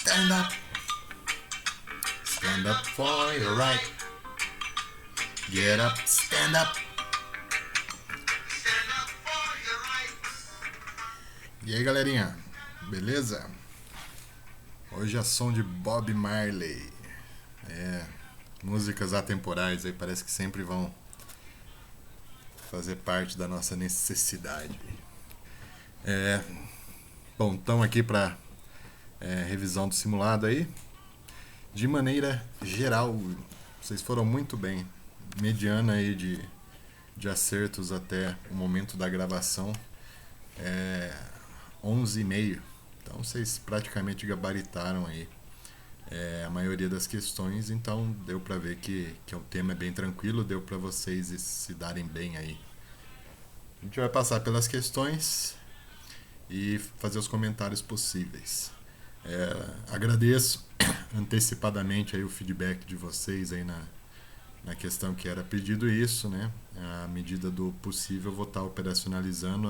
stand up. Stand up for your right. Get up, stand up. Stand up for your right. E aí, galerinha, beleza? Hoje é som de Bob Marley. Músicas atemporais aí parece que sempre vão fazer parte da nossa necessidade. Bom, estamos aqui para revisão do simulado aí. De maneira geral, vocês foram muito bem. Mediana aí de acertos até o momento da gravação 11,5. Então vocês praticamente gabaritaram aí a maioria das questões, então deu para ver que o tema é bem tranquilo, deu para vocês se darem bem aí. A gente vai passar pelas questões e fazer os comentários possíveis. Agradeço antecipadamente aí o feedback de vocês aí na questão que era pedido isso, né? À medida do possível, eu vou estar operacionalizando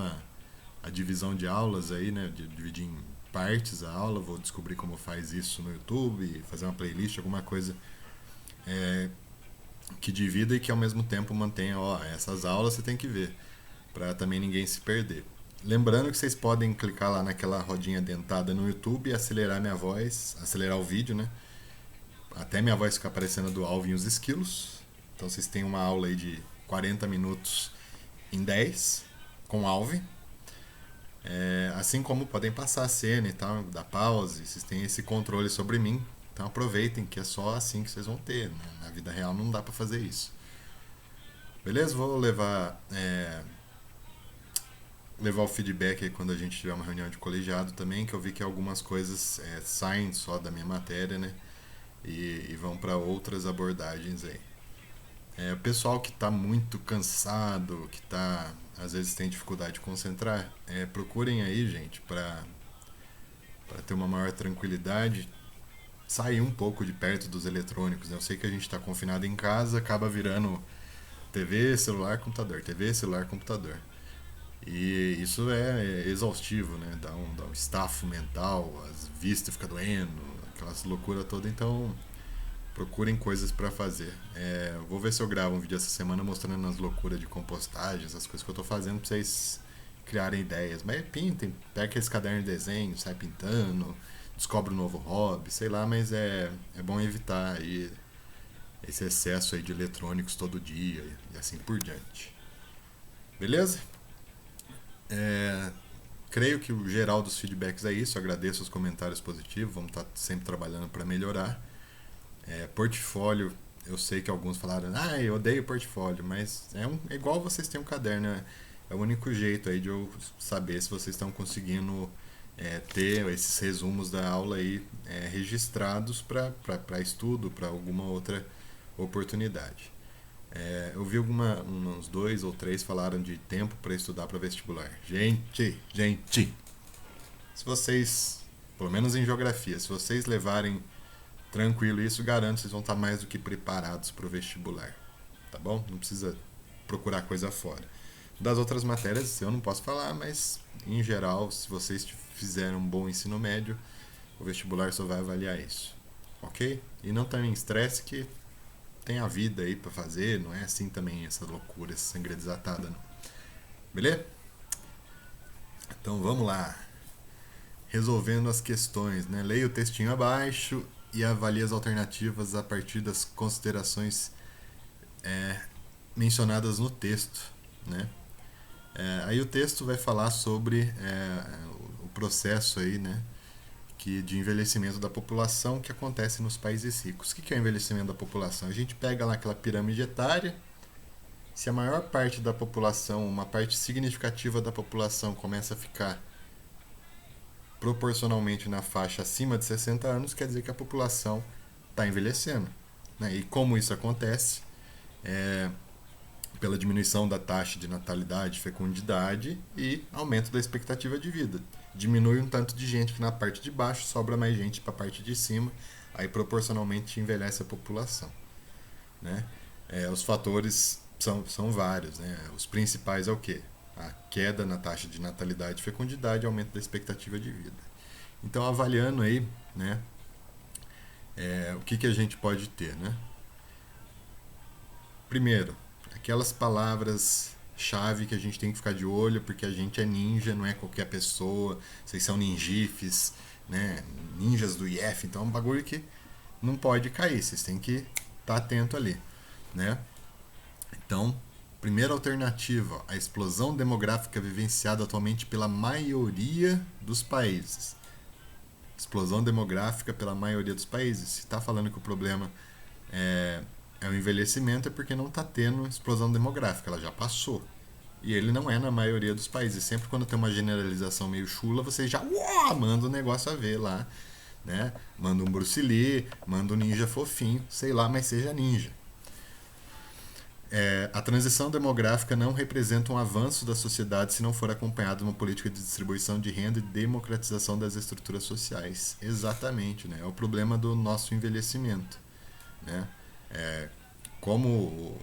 a divisão de aulas aí, né? Dividir em partes a aula, vou descobrir como faz isso no YouTube, fazer uma playlist, alguma coisa que divida e que ao mesmo tempo mantenha, essas aulas você tem que ver, para também ninguém se perder. Lembrando que vocês podem clicar lá naquela rodinha dentada no YouTube e acelerar minha voz, acelerar o vídeo, né? Até minha voz ficar parecendo do Alvin e os Esquilos. Então vocês têm uma aula aí de 40 minutos em 10 com Alvin. Assim como podem passar a cena e tal, dar pause, vocês têm esse controle sobre mim. Então aproveitem que é só assim que vocês vão ter, né? Na vida real não dá pra fazer isso. Beleza? Vou levar o feedback aí quando a gente tiver uma reunião de colegiado também, que eu vi que algumas coisas saem só da minha matéria, né? E vão para outras abordagens aí. O pessoal que está muito cansado, que às vezes tem dificuldade de concentrar, procurem aí, gente, para ter uma maior tranquilidade, sair um pouco de perto dos eletrônicos, né? Eu sei que a gente está confinado em casa, acaba virando TV, celular, computador, TV, celular, computador. E isso é exaustivo, né? Dá um estafo mental, as vistas ficam doendo, aquelas loucuras todas. Então procurem coisas para fazer. Vou ver se eu gravo um vídeo essa semana mostrando as loucuras de compostagem, as coisas que eu tô fazendo, pra vocês criarem ideias. Mas pintem, pega aqueles cadernos de desenho, sai pintando, descobre um novo hobby, sei lá, mas é bom evitar aí esse excesso aí de eletrônicos todo dia e assim por diante. Beleza? Creio que o geral dos feedbacks é isso. Agradeço os comentários positivos. Vamos estar sempre trabalhando para melhorar. Portfólio, eu sei que alguns falaram, eu odeio portfólio, mas é igual vocês têm um caderno, né? É o único jeito aí de eu saber se vocês estão conseguindo ter esses resumos da aula aí registrados para estudo, para alguma outra oportunidade. Eu vi uns 2 ou 3 falaram de tempo para estudar para vestibular. Gente, se vocês, pelo menos em geografia, se vocês levarem tranquilo isso, garanto que vocês vão estar mais do que preparados para o vestibular, tá bom? Não precisa procurar coisa fora. Das outras matérias eu não posso falar, mas em geral, se vocês fizeram um bom ensino médio, o vestibular só vai avaliar isso, ok? E não tenham estresse, que tem a vida aí pra fazer, não é assim também essa loucura, essa sangria desatada, não. Beleza? Então vamos lá. Resolvendo as questões, né? Leia o textinho abaixo e avalie as alternativas a partir das considerações mencionadas no texto, né? Aí o texto vai falar sobre o processo aí, né? De envelhecimento da população que acontece nos países ricos. O que é o envelhecimento da população? A gente pega lá aquela pirâmide etária, se a maior parte da população, uma parte significativa da população começa a ficar proporcionalmente na faixa acima de 60 anos, quer dizer que a população está envelhecendo, né? E como isso acontece? Pela diminuição da taxa de natalidade, fecundidade e aumento da expectativa de vida. Diminui um tanto de gente que na parte de baixo, sobra mais gente para a parte de cima, aí proporcionalmente envelhece a população, né? Os fatores são vários, né? Os principais é o quê? A queda na taxa de natalidade e fecundidade e aumento da expectativa de vida. Então, avaliando aí, né, O que a gente pode ter, né? Primeiro, aquelas palavras-chave que a gente tem que ficar de olho, porque a gente é ninja, não é qualquer pessoa. Vocês são ninjifes, né? Ninjas do IF, então é um bagulho que não pode cair, vocês têm que estar atento ali, né? Então, primeira alternativa, a explosão demográfica vivenciada atualmente pela maioria dos países. Explosão demográfica pela maioria dos países. Se está falando que o problema é o envelhecimento, é porque não está tendo explosão demográfica, ela já passou. E ele não é na maioria dos países. Sempre quando tem uma generalização meio chula, você já manda o negócio a ver lá, né? Manda um Bruce Lee, manda um ninja fofinho, sei lá, mas seja ninja. A transição demográfica não representa um avanço da sociedade se não for acompanhada de uma política de distribuição de renda e democratização das estruturas sociais. Exatamente, né? É o problema do nosso envelhecimento, né? Como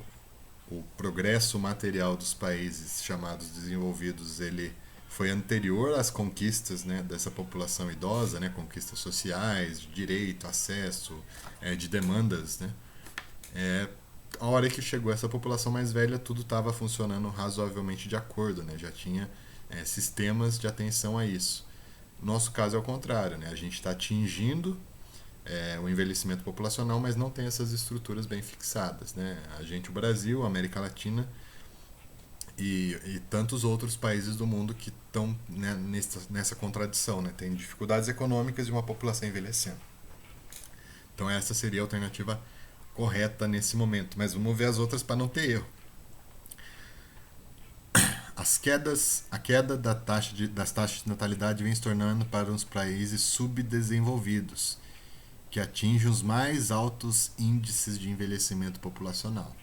o progresso material dos países chamados desenvolvidos ele foi anterior às conquistas, né, dessa população idosa, né, conquistas sociais, de direito, acesso, de demandas, né, a hora que chegou essa população mais velha, tudo estava funcionando razoavelmente de acordo, né? Já tinha sistemas de atenção a isso. Nosso caso é o contrário, né? A gente está atingindo o envelhecimento populacional, mas não tem essas estruturas bem fixadas, né? A gente, o Brasil, a América Latina e tantos outros países do mundo que estão, né, nessa contradição, né? Tem dificuldades econômicas e uma população envelhecendo. Então essa seria a alternativa correta nesse momento, mas vamos ver as outras para não ter erro. A queda das taxas de natalidade vem se tornando para os países subdesenvolvidos, que atingem os mais altos índices de envelhecimento populacional.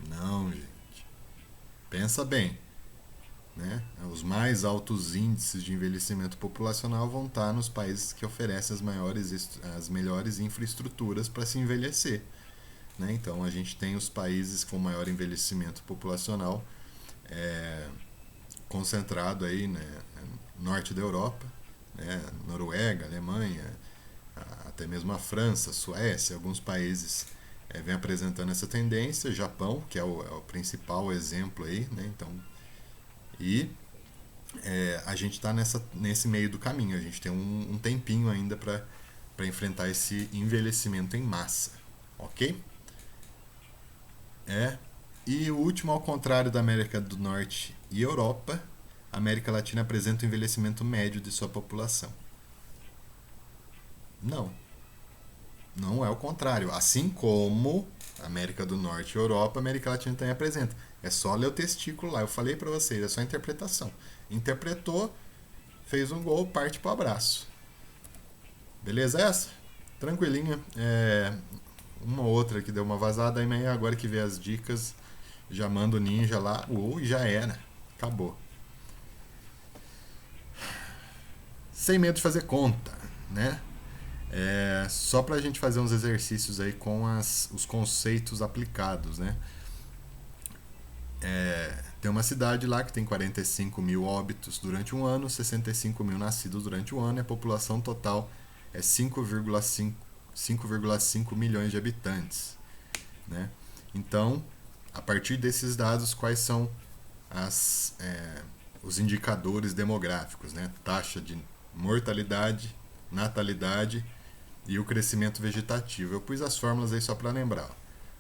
Não, gente. Pensa bem, né? Os mais altos índices de envelhecimento populacional vão estar nos países que oferecem as melhores infraestruturas para se envelhecer. Né? Então a gente tem os países com maior envelhecimento populacional concentrado aí, né, norte da Europa, né, Noruega, Alemanha, até mesmo a França, Suécia, alguns países vem apresentando essa tendência, Japão, que é o principal exemplo aí, né? Então, e a gente está nesse meio do caminho, a gente tem um tempinho ainda para enfrentar esse envelhecimento em massa, ok? E o último, ao contrário da América do Norte e Europa, a América Latina apresenta o envelhecimento médio de sua população. Não. Não é o contrário. Assim como a América do Norte e Europa, a América Latina também apresenta. É só ler o testículo lá. Eu falei para vocês, é só interpretação. Interpretou, fez um gol, parte pro abraço. Beleza essa? Tranquilinha. Uma outra que deu uma vazada, aí agora que vê as dicas, já manda o ninja lá, e já era. Acabou. Sem medo de fazer conta, né? Só pra gente fazer uns exercícios aí com os conceitos aplicados, né? Tem uma cidade lá que tem 45 mil óbitos durante um ano, 65 mil nascidos durante um ano, e a população total é 5,5 milhões de habitantes, né? Então, a partir desses dados, quais são os indicadores demográficos, né? Taxa de mortalidade, natalidade e o crescimento vegetativo. Eu pus as fórmulas aí só para lembrar.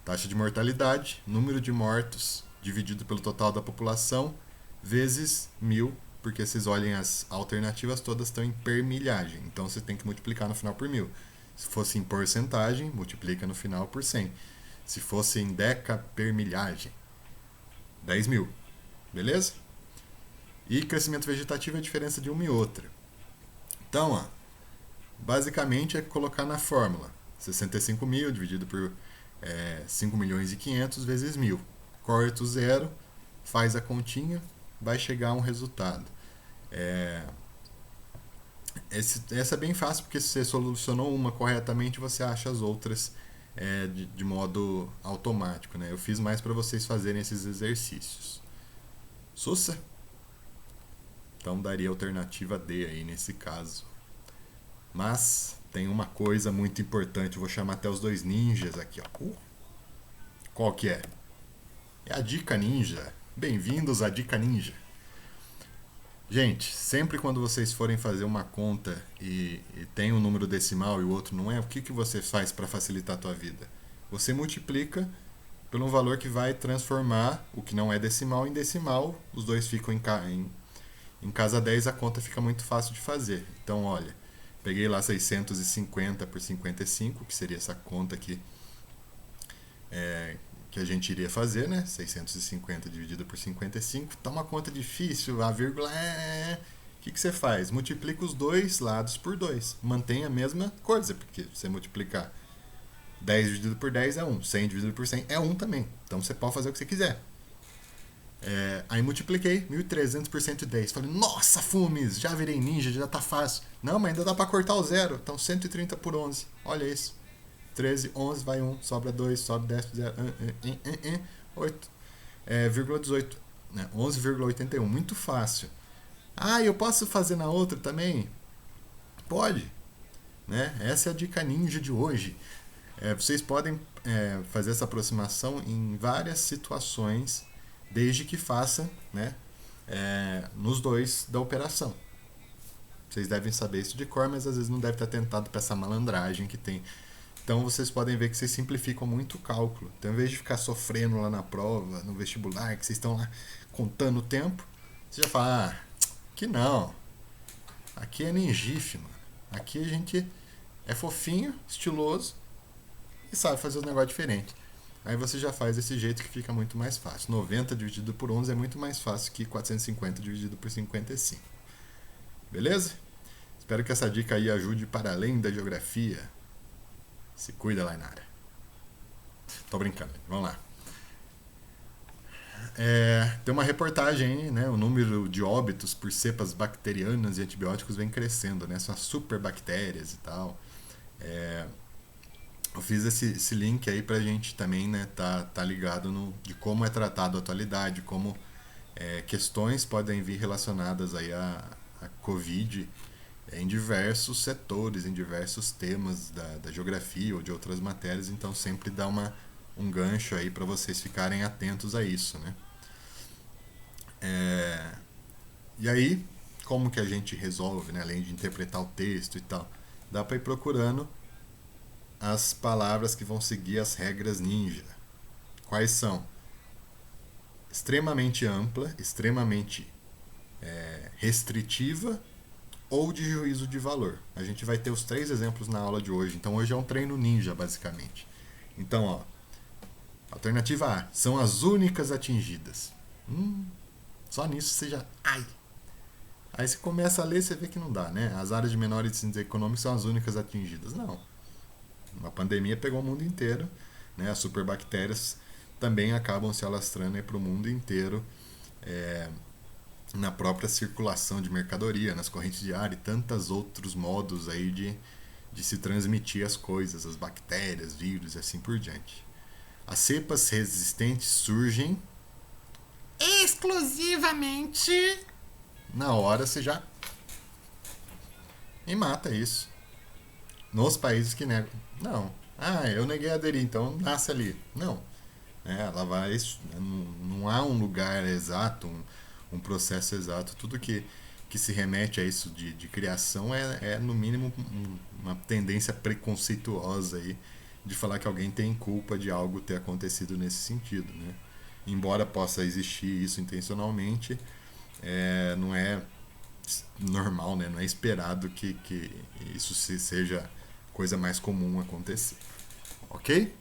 Taxa de mortalidade, número de mortos dividido pelo total da população, vezes 1000, porque vocês olhem as alternativas todas estão em permilhagem, então você tem que multiplicar no final por 1000. Se fosse em porcentagem, multiplica no final por 100. Se fosse em decapermilhagem, 10.000. Beleza? E crescimento vegetativo é a diferença de uma e outra. Então, basicamente é colocar na fórmula 65 mil dividido por 5 milhões e 500 vezes 1000. Corta o zero, faz a continha, vai chegar a um resultado. Essa é bem fácil, porque se você solucionou uma corretamente, você acha as outras de modo automático, né? Eu fiz mais para vocês fazerem esses exercícios. Sussa? Então daria a alternativa D aí nesse caso. Mas tem uma coisa muito importante. Eu vou chamar até os dois ninjas aqui, ó. Qual que é? É a dica ninja. Bem-vindos à dica ninja. Gente, sempre quando vocês forem fazer uma conta e tem um número decimal e o outro não é, o que você faz para facilitar a tua vida? Você multiplica pelo valor que vai transformar o que não é decimal em decimal. Os dois ficam em casa 10, a conta fica muito fácil de fazer. Então, olha, peguei lá 650 por 55, que seria essa conta aqui que a gente iria fazer, né? 650 dividido por 55. Tá uma conta difícil, a vírgula é... O que você faz? Multiplica os dois lados por 2. Mantém a mesma coisa, porque você multiplicar 10 dividido por 10 é 1. 100 dividido por 100 é 1 também. Então você pode fazer o que você quiser. Aí multipliquei 1.300 por 110. Falei, nossa, Fumes, já virei ninja, já tá fácil. Não, mas ainda dá pra cortar o zero. Então 130 por 11. Olha isso. 13, 11, vai 1, sobra 2, sobe 10, 0, 8, 18, né? 11,81, muito fácil. Ah, eu posso fazer na outra também? Pode, né? Essa é a dica ninja de hoje. Vocês podem fazer essa aproximação em várias situações, desde que faça, né, nos dois da operação. Vocês devem saber isso de cor, mas às vezes não deve estar tentado para essa malandragem que tem. Então vocês podem ver que vocês simplificam muito o cálculo. Então, em vez de ficar sofrendo lá na prova, no vestibular, que vocês estão lá contando o tempo, você já fala, aqui não. Aqui é ninjife, mano. Aqui a gente é fofinho, estiloso e sabe fazer os negócios diferentes. Aí você já faz desse jeito que fica muito mais fácil. 90 dividido por 11 é muito mais fácil que 450 dividido por 55. Beleza? Espero que essa dica aí ajude para além da geografia. Se cuida, Lainara. Tô brincando, vamos lá. Tem uma reportagem aí, né? O número de óbitos por cepas bacterianas e antibióticos vem crescendo, né? São as superbactérias e tal. Eu fiz esse link aí pra gente também, né? Tá ligado de como é tratado a atualidade, como questões podem vir relacionadas aí a Covid em diversos setores, em diversos temas da geografia ou de outras matérias, então sempre dá um gancho aí para vocês ficarem atentos a isso, né? E aí, como que a gente resolve, né? Além de interpretar o texto e tal, dá para ir procurando as palavras que vão seguir as regras ninja. Quais são? Extremamente ampla, extremamente restritiva ou de juízo de valor. A gente vai ter os 3 exemplos na aula de hoje. Então hoje é um treino ninja, basicamente. Então, ó, alternativa A, são as únicas atingidas. Só nisso você já... Ai! Aí você começa a ler e você vê que não dá, né? As áreas de menor índice econômico são as únicas atingidas. Não. Uma pandemia pegou o mundo inteiro, né? As superbactérias também acabam se alastrando para o mundo inteiro, na própria circulação de mercadoria, nas correntes de ar e tantos outros modos aí de se transmitir as coisas, as bactérias, vírus e assim por diante. As cepas resistentes surgem exclusivamente na hora você já e mata isso. Nos países que negam. Não. Eu neguei a aderir, então nasce ali. Não. Ela vai. Não há um lugar exato, um processo exato. Tudo que se remete a isso de criação é no mínimo uma tendência preconceituosa aí de falar que alguém tem culpa de algo ter acontecido nesse sentido, né? Embora possa existir isso intencionalmente, não é normal, né? Não é esperado que isso seja coisa mais comum acontecer. Ok?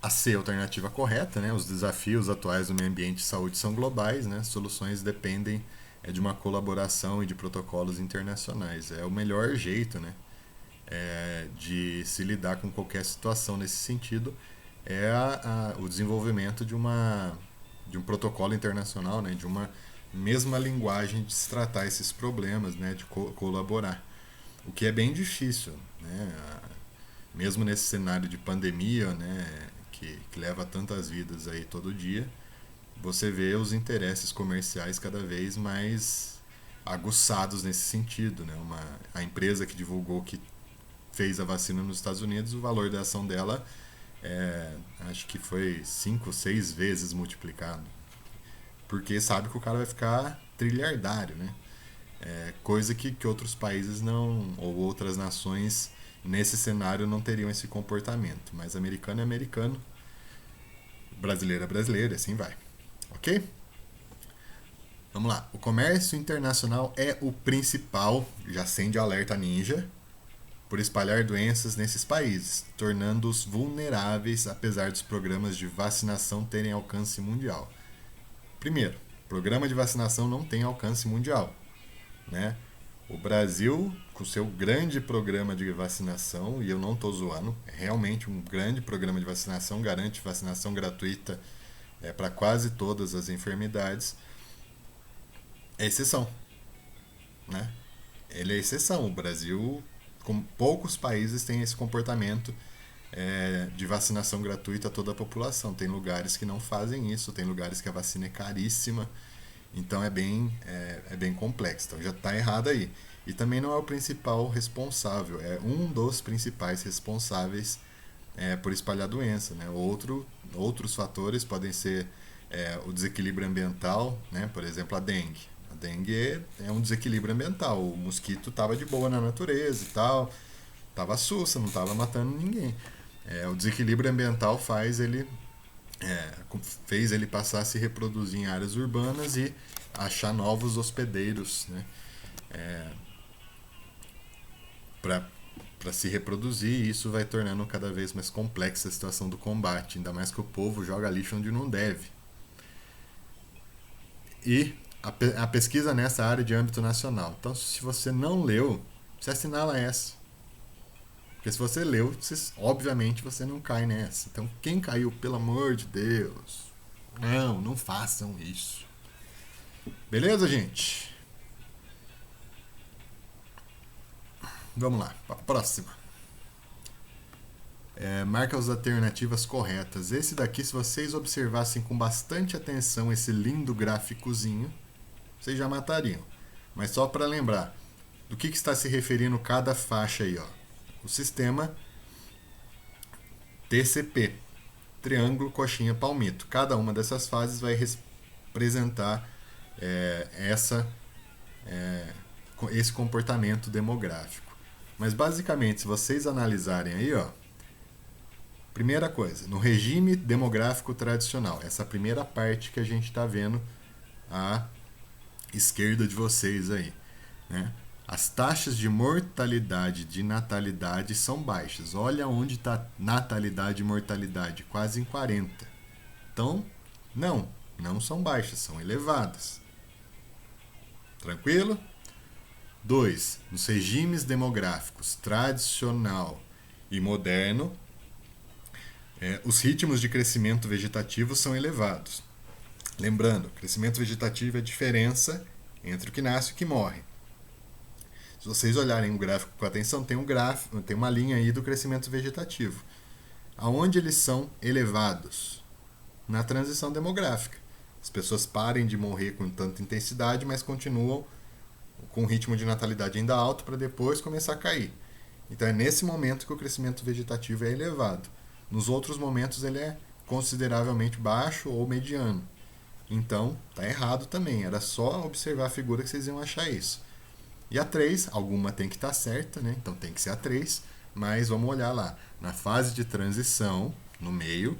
A C, alternativa correta, né? Os desafios atuais do meio ambiente e saúde são globais, né? Soluções dependem de uma colaboração e de protocolos internacionais. É o melhor jeito, né? De se lidar com qualquer situação nesse sentido o desenvolvimento de um protocolo internacional, né? De uma mesma linguagem de se tratar esses problemas, né? De colaborar. O que é bem difícil, né? Mesmo nesse cenário de pandemia, né? Que leva tantas vidas aí todo dia, você vê os interesses comerciais cada vez mais aguçados nesse sentido, né? A empresa que divulgou que fez a vacina nos Estados Unidos, o valor da ação dela acho que foi 5, 6 vezes multiplicado. Porque sabe que o cara vai ficar trilhardário, né? Coisa que outros países não, ou outras nações nesse cenário não teriam esse comportamento. Mas americano é americano, brasileiro é brasileiro, e assim vai. Ok? Vamos lá. O comércio internacional é o principal, já acende alerta ninja, por espalhar doenças nesses países, tornando-os vulneráveis apesar dos programas de vacinação terem alcance mundial. Primeiro, o programa de vacinação não tem alcance mundial, né? O Brasil, com seu grande programa de vacinação, e eu não estou zoando, é realmente um grande programa de vacinação, garante vacinação gratuita para quase todas as enfermidades, é exceção, né? Ele é exceção. O Brasil, como poucos países, tem esse comportamento de vacinação gratuita a toda a população. Tem lugares que não fazem isso, tem lugares que a vacina é caríssima, então é bem complexo. Então já está errado aí. E também não é o principal responsável, é um dos principais responsáveis por espalhar a doença, né? Outros fatores podem ser o desequilíbrio ambiental, né? Por exemplo, a dengue. A dengue é um desequilíbrio ambiental. O mosquito estava de boa na natureza e tal, estava sussa, não estava matando ninguém. O desequilíbrio ambiental fez ele passar a se reproduzir em áreas urbanas e achar novos hospedeiros, né? Para se reproduzir, e isso vai tornando cada vez mais complexa a situação do combate, ainda mais que o povo joga lixo onde não deve. E a pesquisa nessa área de âmbito nacional. Então, se você não leu, você assinala essa. Porque se você leu, obviamente você não cai nessa. Então, quem caiu, pelo amor de Deus, não façam isso. Beleza, gente? Vamos lá, para a próxima. Marca as alternativas corretas. Esse daqui, se vocês observassem com bastante atenção esse lindo gráficozinho, vocês já matariam. Mas só para lembrar, do que está se referindo cada faixa aí, ó. O sistema TCP, triângulo, coxinha, palmito. Cada uma dessas fases vai representar esse comportamento demográfico. Mas basicamente, se vocês analisarem aí, ó, primeira coisa, no regime demográfico tradicional, essa primeira parte que a gente está vendo à esquerda de vocês aí, né? As taxas de mortalidade e de natalidade são baixas. Olha onde está natalidade e mortalidade, quase em 40. Então, não são baixas, são elevadas. Tranquilo? 2. Nos regimes demográficos tradicional e moderno, os ritmos de crescimento vegetativo são elevados. Lembrando, crescimento vegetativo é a diferença entre o que nasce e o que morre. Se vocês olharem o gráfico com atenção, tem uma linha aí do crescimento vegetativo. Aonde eles são elevados? Na transição demográfica. As pessoas parem de morrer com tanta intensidade, mas continuam com um ritmo de natalidade ainda alto para depois começar a cair. Então é nesse momento que o crescimento vegetativo é elevado. Nos outros momentos ele é consideravelmente baixo ou mediano. Então, tá errado também. Era só observar a figura que vocês iam achar isso. E a 3, alguma tem que estar certa, né? Então tem que ser a 3. Mas vamos olhar lá. Na fase de transição, no meio,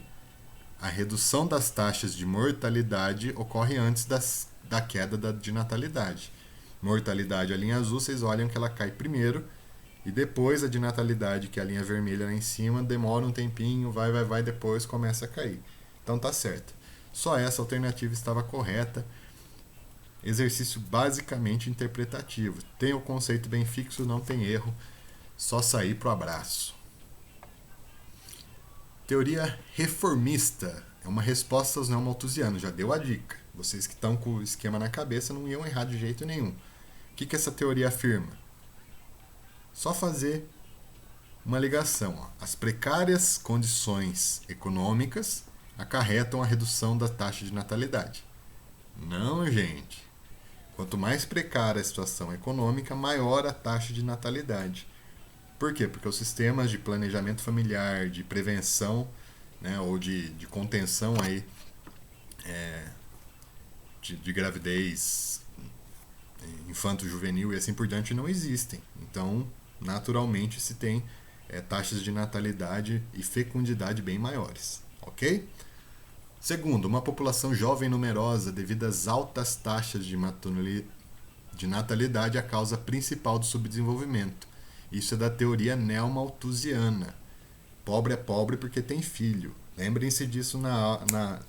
a redução das taxas de mortalidade ocorre antes da queda de natalidade. Mortalidade, a linha azul, vocês olham que ela cai primeiro. E depois a de natalidade, que é a linha vermelha lá em cima, demora um tempinho, vai, depois começa a cair. Então tá certo. Só essa alternativa estava correta. Exercício basicamente interpretativo. Tem o conceito bem fixo, não tem erro. Só sair pro abraço. Teoria reformista. É uma resposta aos neomalthusianos. Já deu a dica. Vocês que estão com o esquema na cabeça não iam errar de jeito nenhum. O que essa teoria afirma? Só fazer uma ligação. Ó. As precárias condições econômicas acarretam a redução da taxa de natalidade. Não, gente. Quanto mais precária a situação econômica, maior a taxa de natalidade. Por quê? Porque os sistemas de planejamento familiar, de prevenção, né, ou de contenção aí, de gravidez infanto-juvenil e assim por diante não existem. Então, naturalmente, se tem taxas de natalidade e fecundidade bem maiores. Ok? Segundo, uma população jovem numerosa devido às altas taxas de natalidade é a causa principal do subdesenvolvimento. Isso é da teoria neomalthusiana. Pobre é pobre porque tem filho. Lembrem-se disso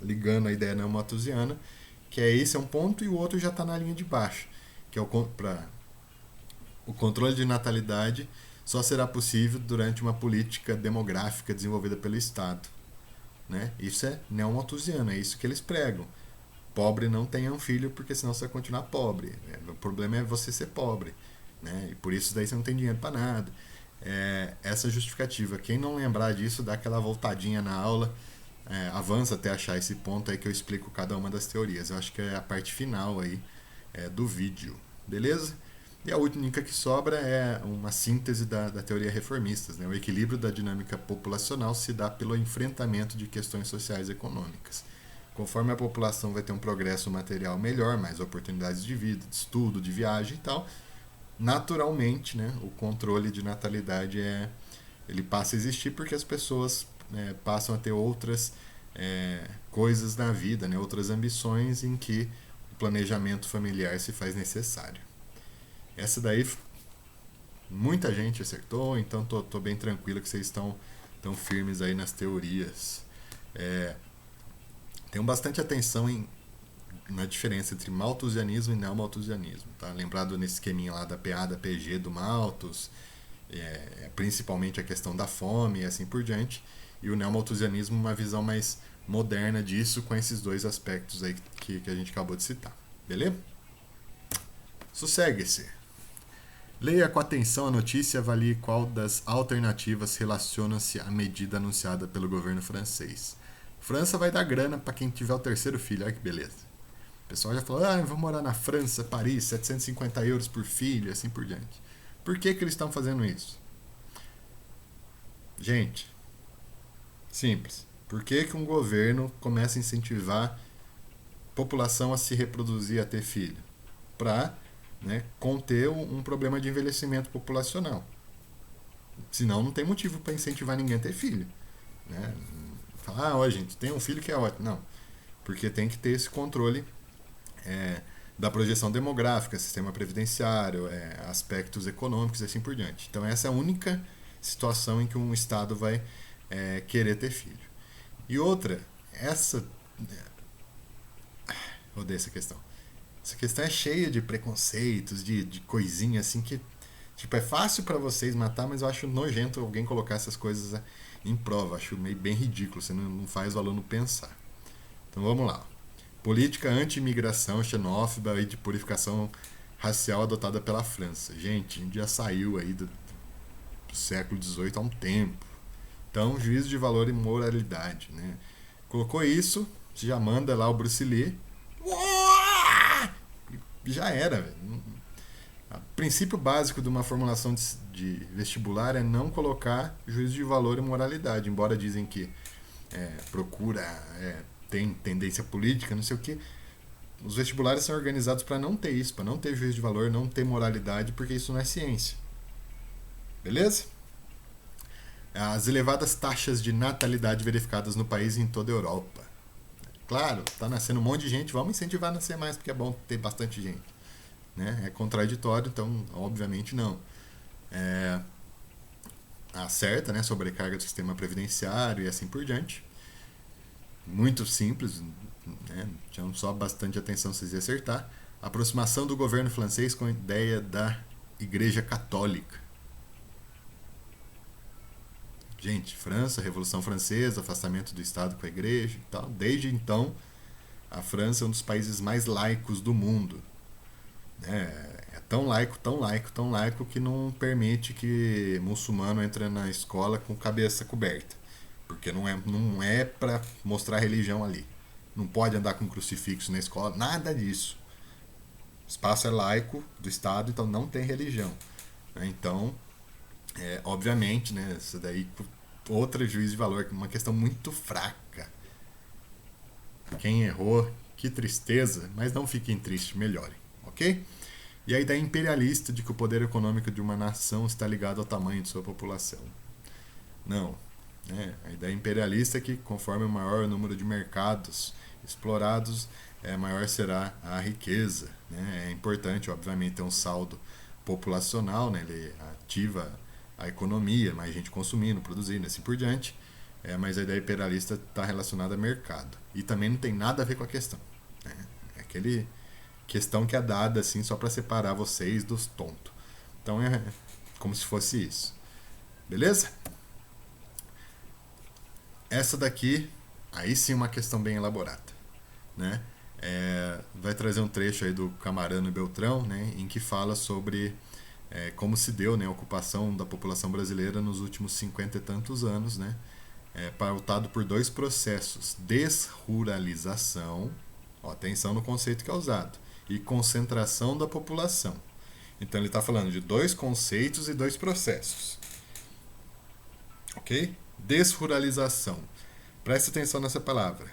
ligando a ideia neomalthusiana, que esse é um ponto e o outro já está na linha de baixo, que é o controle de natalidade só será possível durante uma política demográfica desenvolvida pelo Estado. Né? Isso é neomalthusiano, é isso que eles pregam. Pobre não tenha um filho porque senão você vai continuar pobre. O problema é você ser pobre. Né? E por isso daí você não tem dinheiro para nada. Essa justificativa. Quem não lembrar disso, dá aquela voltadinha na aula, avança até achar esse ponto aí que eu explico cada uma das teorias. Eu acho que é a parte final aí do vídeo. Beleza? E a única que sobra é uma síntese da teoria reformistas. Né? O equilíbrio da dinâmica populacional se dá pelo enfrentamento de questões sociais e econômicas. Conforme a população vai ter um progresso material melhor, mais oportunidades de vida, de estudo, de viagem e tal, naturalmente, né, o controle de natalidade ele passa a existir porque as pessoas passam a ter outras coisas na vida, né, outras ambições em que o planejamento familiar se faz necessário. Essa daí muita gente acertou, então tô bem tranquilo que vocês estão tão firmes aí nas teorias. Tenham bastante atenção na diferença entre malthusianismo e neomalthusianismo. Tá? Lembrado nesse esqueminha lá da PA, da PG do Malthus, principalmente a questão da fome e assim por diante. E o neomalthusianismo, uma visão mais moderna disso, com esses dois aspectos aí que a gente acabou de citar. Beleza? Sossegue-se. Leia com atenção a notícia e avalie qual das alternativas relaciona-se à medida anunciada pelo governo francês. França vai dar grana para quem tiver o terceiro filho, olha que beleza. O pessoal já falou, vou morar na França, Paris, 750 euros por filho, assim por diante. Por que eles estão fazendo isso? Gente, simples. Por que um governo começa a incentivar a população a se reproduzir, a ter filho? Para conter um problema de envelhecimento populacional. Senão não tem motivo para incentivar ninguém a ter filho. Né? Falar, gente, tem um filho que é ótimo. Não, porque tem que ter esse controle da projeção demográfica, sistema previdenciário, aspectos econômicos e assim por diante. Então essa é a única situação em que um Estado vai querer ter filho. E outra, odeio essa questão. Essa questão é cheia de preconceitos, de coisinha assim que tipo, é fácil para vocês matar, mas eu acho nojento alguém colocar essas coisas em prova. Acho meio bem ridículo, você não faz o aluno pensar. Então vamos lá. Política anti-imigração xenófoba e de purificação racial adotada pela França. Gente, a gente já saiu aí do século XVIII há um tempo. Então, juízo de valor e moralidade. Né? Colocou isso, você já manda lá o Bruce Lee. Já era, velho. O princípio básico de uma formulação de vestibular é não colocar juízo de valor e moralidade, embora dizem que tem tendência política, não sei o que. Os vestibulares são organizados para não ter isso, para não ter juízo de valor, não ter moralidade, porque isso não é ciência. Beleza? As elevadas taxas de natalidade verificadas no país e em toda a Europa. Claro, tá nascendo um monte de gente, vamos incentivar a nascer mais, porque é bom ter bastante gente. Né? É contraditório, então, obviamente, não. Acerta, né? Sobrecarga do sistema previdenciário e assim por diante. Muito simples, né? Tinham só bastante atenção se vocês acertar. Aproximação do governo francês com a ideia da Igreja Católica. Gente, França, Revolução Francesa, afastamento do Estado com a Igreja e tal. Desde então, a França é um dos países mais laicos do mundo. É tão laico que não permite que muçulmano entre na escola com cabeça coberta. Porque não é para mostrar religião ali. Não pode andar com crucifixo na escola, nada disso. espaço é laico do Estado, então não tem religião. Né? Então, obviamente, né, isso daí, outra juízo de valor, uma questão muito fraca. Quem errou, que tristeza, mas não fiquem tristes, melhorem, ok? E a ideia imperialista de que o poder econômico de uma nação está ligado ao tamanho de sua população. Não. A ideia imperialista é que conforme o maior número de mercados explorados, maior será a riqueza. Né? É importante, obviamente, ter um saldo populacional, né? Ele ativa a economia, mais gente consumindo, produzindo, assim por diante. Mas a ideia imperialista está relacionada a mercado. E também não tem nada a ver com a questão. Né? É aquele questão que é dada assim só para separar vocês dos tontos. Então é como se fosse isso. Beleza? Essa daqui, aí sim uma questão bem elaborada. Né? Vai trazer um trecho aí do Camarano e Beltrão, né, em que fala sobre como se deu, né, a ocupação da população brasileira nos últimos 50 e tantos anos, né, pautado por dois processos: desruralização, atenção no conceito que é usado, e concentração da população. Então ele está falando de dois conceitos e dois processos. Ok? Desruralização. Preste atenção nessa palavra.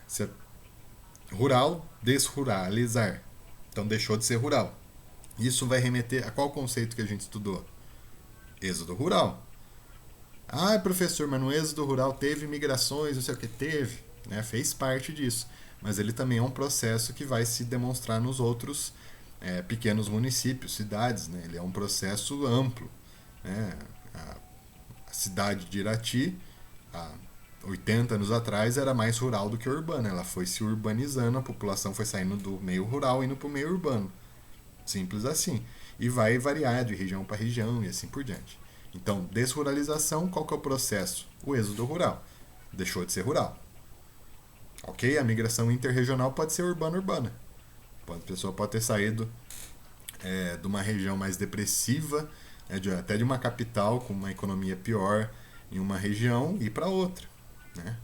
Rural, desruralizar. Então deixou de ser rural. Isso vai remeter a qual conceito que a gente estudou? Êxodo rural. Ah, professor, mas no êxodo rural teve migrações, não sei o que teve, né? Fez parte disso. Mas ele também é um processo que vai se demonstrar nos outros pequenos municípios, cidades, né? Ele é um processo amplo. Né? A cidade de Irati, há 80 anos atrás, era mais rural do que urbana. Ela foi se urbanizando, a população foi saindo do meio rural e indo para o meio urbano. Simples assim. E vai variar de região para região e assim por diante. Então, desruralização, qual que é o processo? O êxodo rural. Deixou de ser rural. Ok? A migração interregional pode ser urbana-urbana. A pessoa pode ter saído de uma região mais depressiva, até de uma capital com uma economia pior em uma região e ir para outra. Né?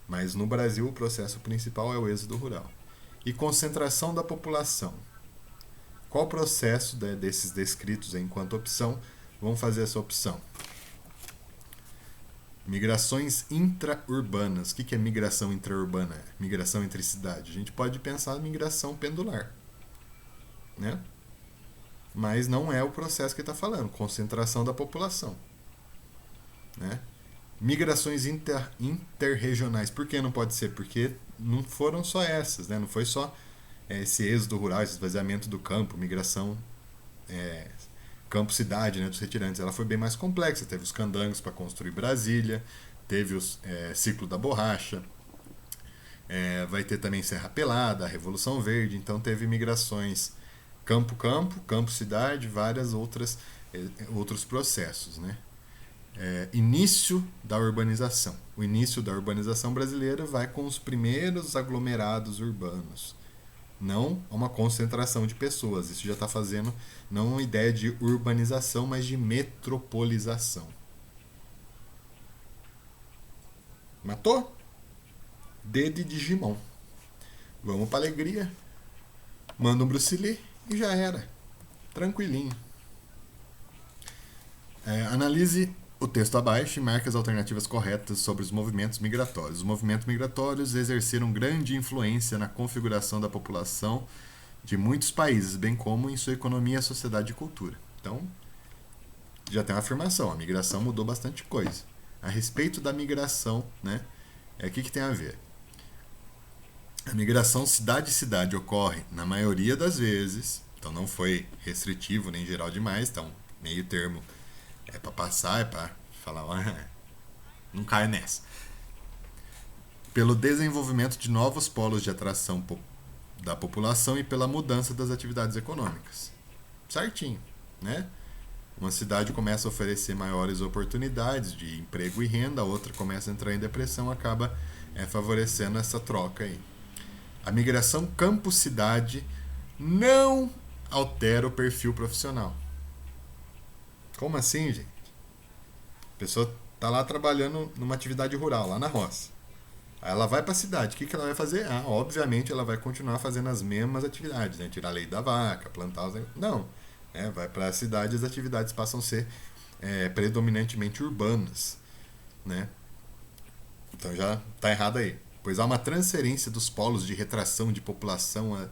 Mas no Brasil o processo principal é o êxodo rural. E concentração da população. Qual o processo desses descritos enquanto opção vão fazer essa opção? Migrações intraurbanas. O que é migração intraurbana? Migração entre cidades. A gente pode pensar em migração pendular. Né? Mas não é o processo que está falando. Concentração da população. Né? Migrações interregionais. Por que não pode ser? Porque não foram só essas. Né? Não foi só esse êxodo rural, esse esvaziamento do campo, migração campo-cidade, né, dos retirantes. Ela foi bem mais complexa. Teve os candangos para construir Brasília, teve o ciclo da borracha, vai ter também Serra Pelada, a Revolução Verde. Então teve migrações campo-campo, campo-cidade, várias outros processos. Né? Início da urbanização. O início da urbanização brasileira vai com os primeiros aglomerados urbanos. Não uma concentração de pessoas. Isso já está fazendo não uma ideia de urbanização, mas de metropolização. Matou? D de Digimon. Vamos para alegria. Manda um Bruce Lee e já era. Tranquilinho. Analise o texto abaixo e marque as alternativas corretas sobre os movimentos migratórios. Os movimentos migratórios exerceram grande influência na configuração da população de muitos países, bem como em sua economia, sociedade e cultura. Então, já tem uma afirmação, a migração mudou bastante coisa. A respeito da migração, né, o que tem a ver? A migração cidade-cidade ocorre, na maioria das vezes, então não foi restritivo nem geral demais, então meio termo é para passar, é para falar, não cai nessa. Pelo desenvolvimento de novos polos de atração da população e pela mudança das atividades econômicas. Certinho, né? Uma cidade começa a oferecer maiores oportunidades de emprego e renda, a outra começa a entrar em depressão, acaba favorecendo essa troca aí. A migração campo-cidade não altera o perfil profissional. Como assim, gente? A pessoa está lá trabalhando numa atividade rural, lá na roça. Aí ela vai para a cidade. O que ela vai fazer? Ah, obviamente ela vai continuar fazendo as mesmas atividades, né? Tirar leite da vaca, plantar os... Não. Vai para a cidade, as atividades passam a ser predominantemente urbanas, né? Então já está errado aí. Pois há uma transferência dos polos de retração de população.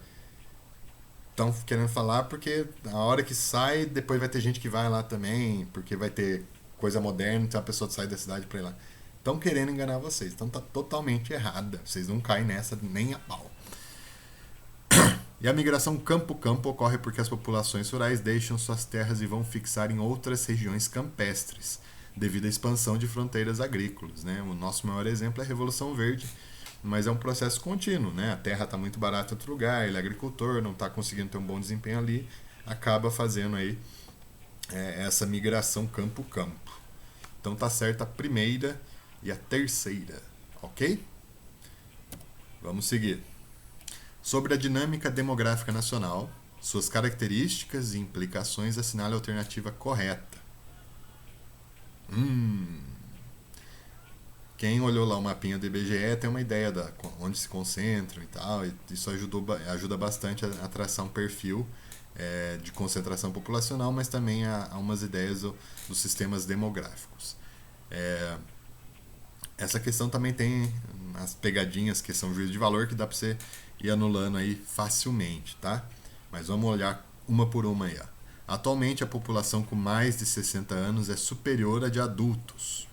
Estão querendo falar porque a hora que sai, depois vai ter gente que vai lá também, porque vai ter coisa moderna, então a pessoa sai da cidade para ir lá. Estão querendo enganar vocês, então tá totalmente errada. Vocês não caem nessa nem a pau. E a migração campo-campo ocorre porque as populações rurais deixam suas terras e vão fixar em outras regiões campestres, devido à expansão de fronteiras agrícolas, né? O nosso maior exemplo é a Revolução Verde, mas é um processo contínuo, né? A terra está muito barata em outro lugar, ele é agricultor, não está conseguindo ter um bom desempenho ali, acaba fazendo aí essa migração campo-campo. Então tá certa a primeira e a terceira, ok? Vamos seguir. Sobre a dinâmica demográfica nacional, suas características e implicações, assinale a alternativa correta. Quem olhou lá o mapinha do IBGE tem uma ideia de onde se concentram e tal, e isso ajuda bastante a traçar um perfil de concentração populacional, mas também há umas ideias dos sistemas demográficos. Essa questão também tem as pegadinhas que são juízo de valor que dá para você ir anulando aí facilmente, tá? Mas vamos olhar uma por uma aí. Ó. Atualmente a população com mais de 60 anos é superior à de adultos.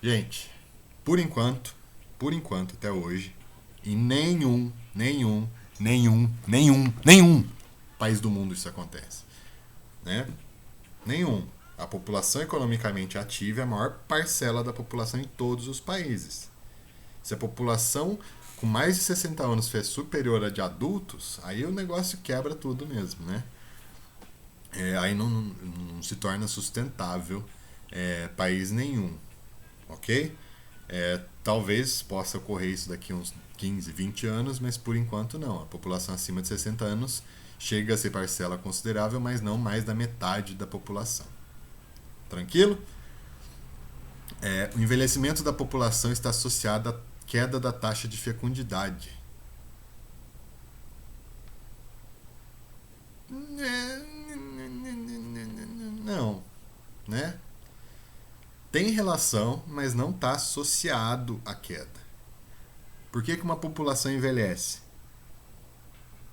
Gente, por enquanto, até hoje, em nenhum país do mundo isso acontece. Né? Nenhum. A população economicamente ativa é a maior parcela da população em todos os países. Se a população com mais de 60 anos for superior à de adultos, aí o negócio quebra tudo mesmo, né? Aí não se torna sustentável país nenhum, ok? Talvez possa ocorrer isso daqui uns 15, 20 anos, mas por enquanto não. A população acima de 60 anos chega a ser parcela considerável, mas não mais da metade da população. Tranquilo? O envelhecimento da população está associado à queda da taxa de fecundidade. Não, né? Tem relação, mas não está associado à queda. Por que uma população envelhece?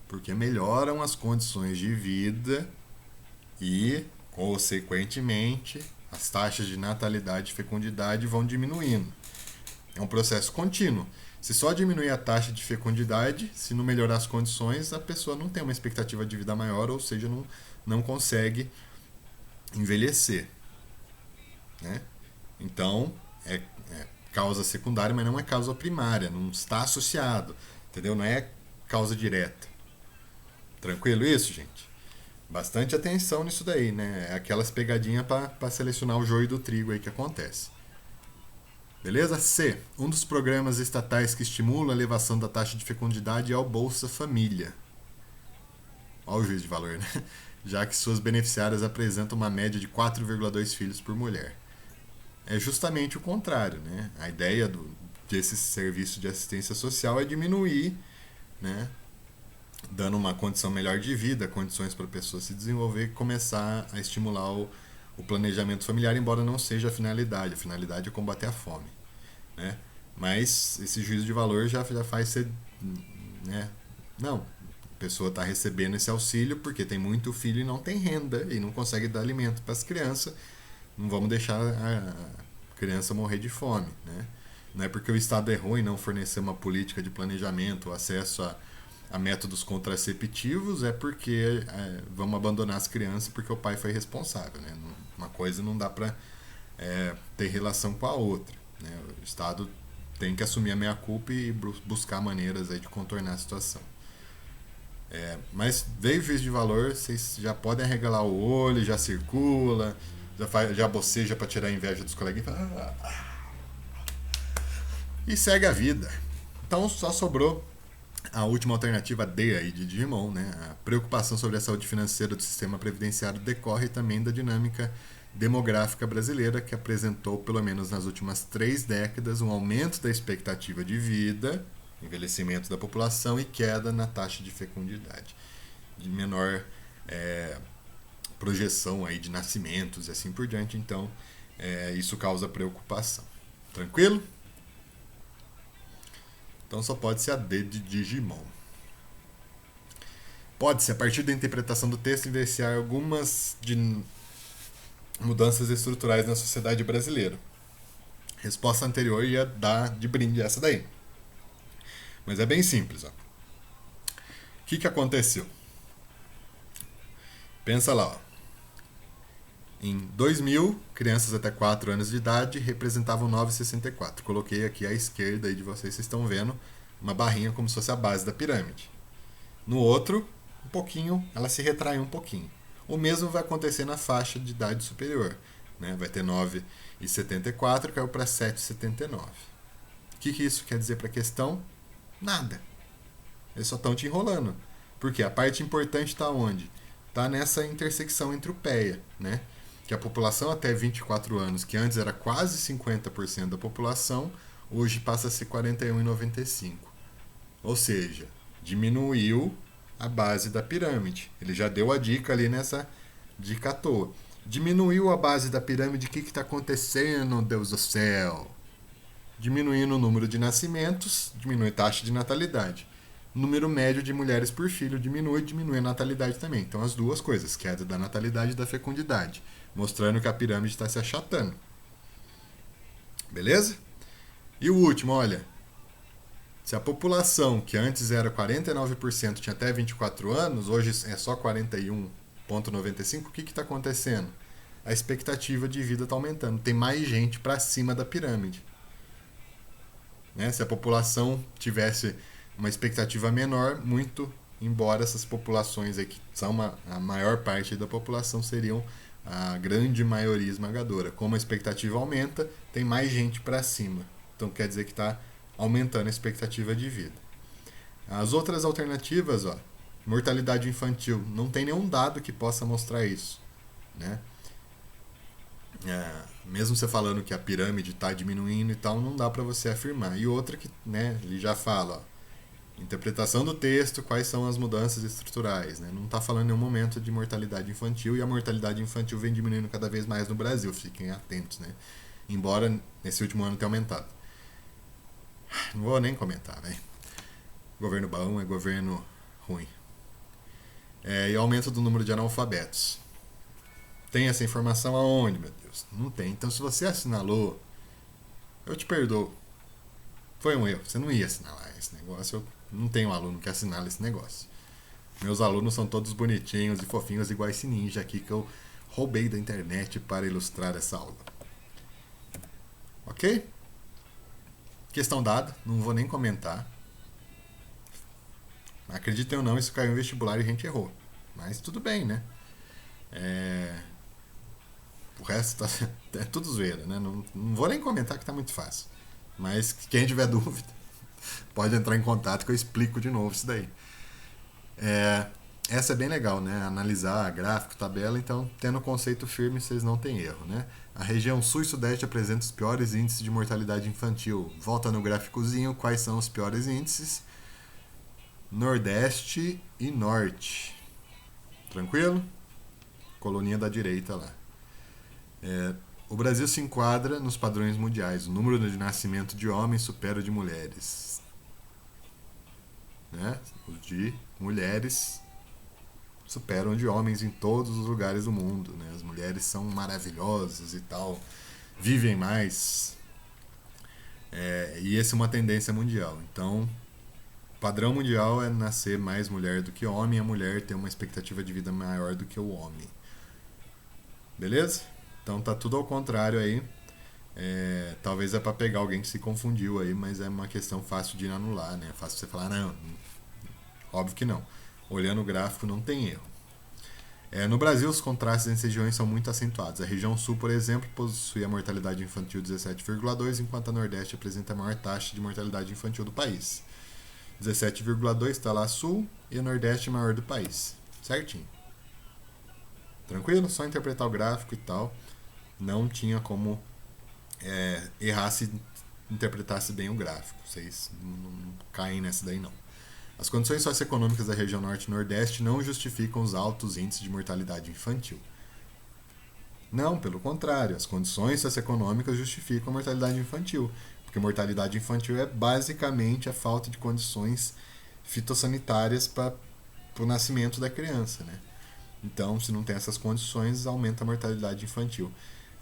Porque melhoram as condições de vida e, consequentemente, as taxas de natalidade e fecundidade vão diminuindo. É um processo contínuo. Se só diminuir a taxa de fecundidade, se não melhorar as condições, a pessoa não tem uma expectativa de vida maior, ou seja, não consegue envelhecer. Né? Então, é causa secundária, mas não é causa primária, não está associado, entendeu? Não é causa direta. Tranquilo isso, gente? Bastante atenção nisso daí, né? É aquelas pegadinhas para selecionar o joio do trigo aí que acontece. Beleza? C. Um dos programas estatais que estimula a elevação da taxa de fecundidade é o Bolsa Família. Olha o juízo de valor, né? Já que suas beneficiárias apresentam uma média de 4,2 filhos por mulher. É justamente o contrário, né? A ideia desse serviço de assistência social é diminuir, né? Dando uma condição melhor de vida, condições para a pessoa se desenvolver e começar a estimular o planejamento familiar, embora não seja a finalidade. A finalidade é combater a fome. Né? Mas esse juízo de valor já faz ser... Né? Não, a pessoa está recebendo esse auxílio porque tem muito filho e não tem renda e não consegue dar alimento para as crianças. Não vamos deixar a criança morrer de fome. Né? Não é porque o Estado errou em não fornecer uma política de planejamento, acesso a métodos contraceptivos, é porque vamos abandonar as crianças porque o pai foi responsável. Né? Uma coisa não dá para ter relação com a outra. Né? O Estado tem que assumir a meia-culpa e buscar maneiras aí de contornar a situação. Mas veio o juízo de valor, vocês já podem arregalar o olho, já circula, já boceja para tirar a inveja dos coleguinhas e segue a vida. Então só sobrou a última alternativa D aí de Digimon, né? A preocupação sobre a saúde financeira do sistema previdenciário decorre também da dinâmica demográfica brasileira, que apresentou, pelo menos nas últimas 3 décadas, um aumento da expectativa de vida, envelhecimento da população e queda na taxa de fecundidade, de menor projeção aí de nascimentos e assim por diante. Então, isso causa preocupação. Tranquilo? Então só pode ser a D de Digimon. Pode-se, a partir da interpretação do texto, evidenciar algumas de mudanças estruturais na sociedade brasileira. Resposta anterior ia dar de brinde essa daí. Mas é bem simples. Ó. O que aconteceu? Pensa lá. Ó. Em 2000, crianças até 4 anos de idade representavam 9,64. Coloquei aqui à esquerda aí de vocês estão vendo uma barrinha como se fosse a base da pirâmide. No outro, um pouquinho, ela se retrai um pouquinho. O mesmo vai acontecer na faixa de idade superior. Né? Vai ter 9,74, caiu para 7,79. O que isso quer dizer para a questão? Nada. Eles só estão te enrolando. Porque a parte importante está onde? Está nessa intersecção entre o PEA, né? Que a população até 24 anos, que antes era quase 50% da população, hoje passa a ser 41,95. Ou seja, diminuiu a base da pirâmide. Ele já deu a dica ali nessa dica à toa. Diminuiu a base da pirâmide, o que está acontecendo, Deus do céu? Diminuindo o número de nascimentos, diminui a taxa de natalidade. Número médio de mulheres por filho diminui a natalidade também. Então as duas coisas, queda da natalidade e da fecundidade, mostrando que a pirâmide está se achatando. Beleza? E o último, olha, se a população, que antes era 49%, tinha até 24 anos, hoje é só 41,95%, o que está acontecendo? A expectativa de vida está aumentando, tem mais gente para cima da pirâmide. Né? Se a população tivesse uma expectativa menor, muito embora essas populações aí, que são a maior parte da população, seriam a grande maioria esmagadora. Como a expectativa aumenta, tem mais gente para cima. Então quer dizer que está aumentando a expectativa de vida. As outras alternativas, ó, mortalidade infantil, não tem nenhum dado que possa mostrar isso. Né? Mesmo você falando que a pirâmide está diminuindo e tal, não dá para você afirmar. E outra que, né, ele já fala, ó, interpretação do texto, quais são as mudanças estruturais. Né? Não está falando em nenhum momento de mortalidade infantil, e a mortalidade infantil vem diminuindo cada vez mais no Brasil, fiquem atentos. Né? Embora nesse último ano tenha aumentado. Não vou nem comentar, velho. Governo bom é governo ruim. E aumento do número de analfabetos. Tem essa informação aonde, meu Deus? Não tem. Então se você assinalou, eu te perdoo. Foi um erro. Você não ia assinalar esse negócio. Eu não tenho aluno que assinala esse negócio. Meus alunos são todos bonitinhos e fofinhos, igual esse ninja aqui que eu roubei da internet para ilustrar essa aula. Ok? Questão dada, não vou nem comentar. Acreditem ou não, isso caiu em vestibular e a gente errou. Mas tudo bem, né? O resto é tudo zoeira, né? Não vou nem comentar que tá muito fácil. Mas quem tiver dúvida, pode entrar em contato que eu explico de novo isso daí. Essa é bem legal, né? Analisar gráfico, tabela, então tendo o conceito firme vocês não tem erro, né? A região sul e sudeste apresenta os piores índices de mortalidade infantil. Volta no gráficozinho, quais são os piores índices? Nordeste e norte. Tranquilo? Coluninha da direita lá. O Brasil se enquadra nos padrões mundiais. O número de nascimento de homens supera o de mulheres. Né? Os de mulheres superam o de homens em todos os lugares do mundo. Né? As mulheres são maravilhosas e tal, vivem mais. E essa é uma tendência mundial. Então, o padrão mundial é nascer mais mulher do que homem, e a mulher tem uma expectativa de vida maior do que o homem. Beleza? Então tá tudo ao contrário aí. Talvez é para pegar alguém que se confundiu aí, mas é uma questão fácil de anular, né? Fácil você falar, não, óbvio que não. Olhando o gráfico não tem erro. No Brasil, os contrastes entre regiões são muito acentuados. A região sul, por exemplo, possui a mortalidade infantil 17,2, enquanto a Nordeste apresenta a maior taxa de mortalidade infantil do país. 17,2 está lá sul e a Nordeste é maior do país. Certinho. Tranquilo? Só interpretar o gráfico e tal. não tinha como errar se interpretasse bem o gráfico. Vocês não caem nessa daí não. As condições socioeconômicas da região norte e nordeste não justificam os altos índices de mortalidade infantil. Não, pelo contrário, as condições socioeconômicas justificam a mortalidade infantil, porque mortalidade infantil é basicamente a falta de condições fitossanitárias para o nascimento da criança, né? Então, se não tem essas condições, aumenta a mortalidade infantil.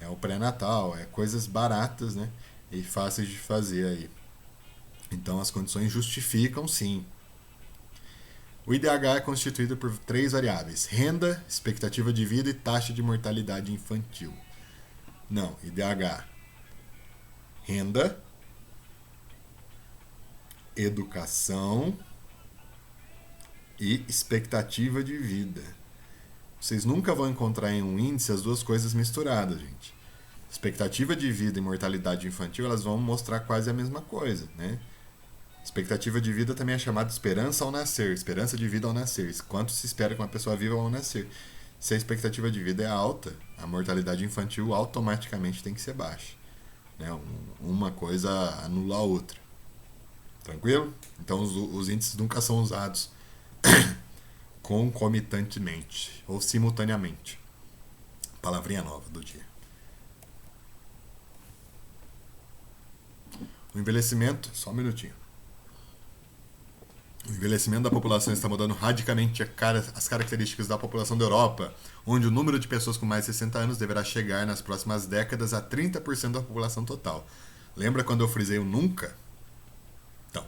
É o pré-natal, é coisas baratas, né? E fáceis de fazer aí. Então, as condições justificam, sim. O IDH é constituído por 3 variáveis: renda, expectativa de vida e taxa de mortalidade infantil. Não, IDH. Renda, educação e expectativa de vida. Vocês nunca vão encontrar em um índice as duas coisas misturadas, gente. Expectativa de vida e mortalidade infantil, elas vão mostrar quase a mesma coisa, né? Expectativa de vida também é chamada de esperança ao nascer, esperança de vida ao nascer. Quanto se espera que uma pessoa viva ao nascer? Se a expectativa de vida é alta, a mortalidade infantil automaticamente tem que ser baixa, né? Uma coisa anula a outra. Tranquilo? Então os índices nunca são usados concomitantemente ou simultaneamente. Palavrinha nova do dia. O envelhecimento, só um minutinho. O envelhecimento da população está mudando radicalmente as características da população da Europa, onde o número de pessoas com mais de 60 anos deverá chegar nas próximas décadas a 30% da população total. Lembra quando eu frisei o nunca? Então,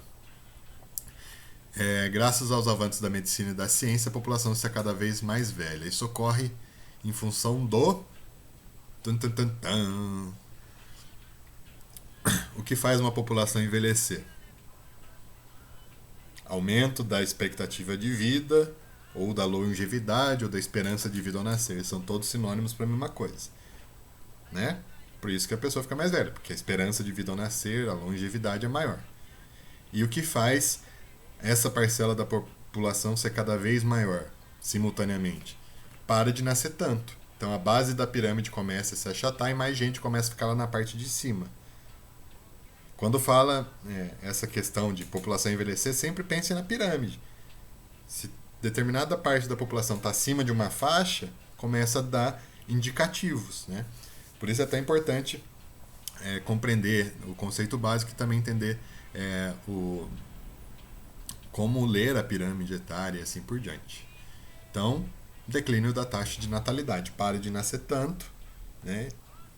graças aos avanços da medicina e da ciência, a população está cada vez mais velha. Isso ocorre em função do... O que faz uma população envelhecer? Aumento da expectativa de vida, ou da longevidade, ou da esperança de vida ao nascer. São todos sinônimos para a mesma coisa, né? Por isso que a pessoa fica mais velha, porque a esperança de vida ao nascer, a longevidade é maior. E o que faz essa parcela da população ser cada vez maior, simultaneamente? Para de nascer tanto. Então a base da pirâmide começa a se achatar e mais gente começa a ficar lá na parte de cima. Quando fala essa questão de população envelhecer, sempre pense na pirâmide. Se determinada parte da população está acima de uma faixa, começa a dar indicativos, né? Por isso é tão importante compreender o conceito básico e também entender como ler a pirâmide etária e assim por diante. Então, declínio da taxa de natalidade. Para de nascer tanto, né?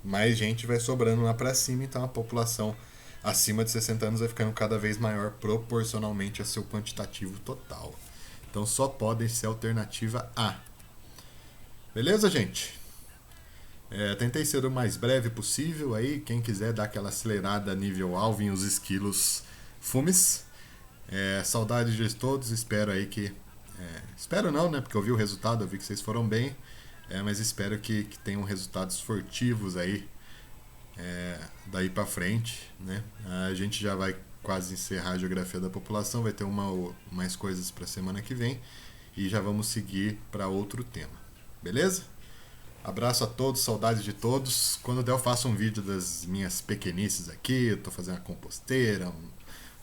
Mais gente vai sobrando lá para cima, então a população acima de 60 anos vai ficando cada vez maior proporcionalmente a seu quantitativo total. Então só pode ser a alternativa A. Beleza, gente? Tentei ser o mais breve possível aí. Quem quiser dar aquela acelerada nível Alvin, os esquilos fumes. Saudades de todos. Espero aí que... espero não, né? Porque eu vi o resultado, eu vi que vocês foram bem. Mas espero que tenham resultados furtivos aí. Daí pra frente, né? A gente já vai quase encerrar a geografia da população, vai ter mais coisas para semana que vem e já vamos seguir para outro tema, beleza? Abraço a todos, saudades de todos. Quando der eu faço um vídeo das minhas pequenices aqui, eu tô fazendo a composteira, um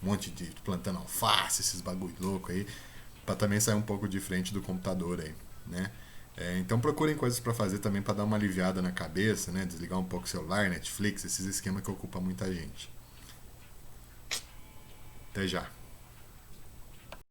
monte de plantando alface, esses bagulho louco aí, para também sair um pouco de frente do computador aí, né? Então procurem coisas para fazer também para dar uma aliviada na cabeça, né? Desligar um pouco o celular, Netflix, esses esquemas que ocupam muita gente. Até já.